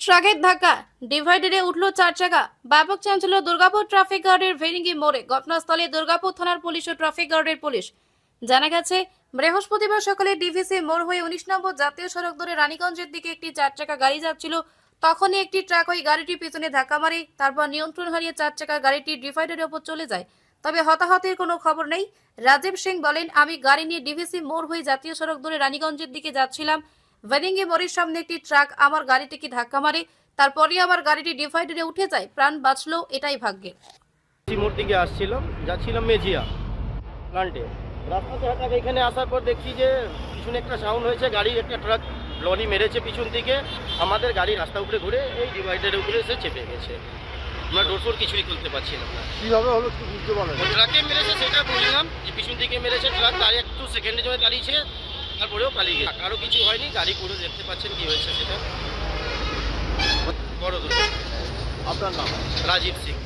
ট্রাকের ধাক্কা ডিভাইডারে উঠল 4 চাকা। ব্যাপক চাঞ্চল্য দুর্গাপুর ট্রাফিক গার্ডের ভেরিঙ্গি মোড়ে। ঘটনাস্থলে দুর্গাপুর থানার পুলিশ ও ট্রাফিক গার্ডের পুলিশ। জানা গেছে, বৃহস্পতিবার সকালে ডিভিসি মোড় হয়ে 19 নম্বর জাতীয় সড়ক ধরে রানীগঞ্জের দিকে একটি 4 চাকা গাড়ি যাচ্ছিল। তখনই একটি ট্রাক ওই গাড়িটির পিছনে ধাক্কা মারে। তারপর নিয়ন্ত্রণ হারিয়ে 4 চাকা গাড়িটি ডিভাইডারের ওপর চলে যায়। তবে হতাহতের কোনো খবর নেই। রাজীব সিং বলেন, আমি গাড়ি নিয়ে ডিভিসি মোড় হয়ে জাতীয় সড়ক ধরে রানীগঞ্জের দিকে যাচ্ছিলাম। ভেরিঙ্গি মোড়ের সামনে একটি ট্রাক আমার গাড়িটিকে ধাক্কা মারে। তারপরই আমার গাড়িটি ডিভাইডারে উঠে যায়। প্রাণ বাঁচলো, এটাই ভাগ্যের। মোড় দিকে আসছিলাম, যাচ্ছিলাম মেজিয়া প্লান্টে। রাস্তাতে হঠাৎ এখানে আসার পর দেখছি যে পিছনে একটা সাউন্ড হয়েছে, গাড়ি একটা ট্রাক লরি মেরেছে পিছন থেকে। আমাদের গাড়ি রাস্তা উপরে ঘুরে এই ডিভাইডারের উপরে এসে চেপে গেছে। আমরা ডোরফোর কিছুই খুলতে পারছিলাম না। কিভাবে হলো একটু বুঝতে পারলেন? ওই ট্রাকে মেরেছে সেটা বুঝলাম, যে পিছন থেকে মেরেছে ট্রাক, তার একটু সেকেন্ডের জন্য দাঁড়িয়েছে, তারপরেও পালিয়ে গেছে। কারো কিছু হয়নি, গাড়ি পুরো দেখতে পাচ্ছেন কি হয়েছে সেটা। বড় দুটো। আপনার নাম? রাজীব সিং।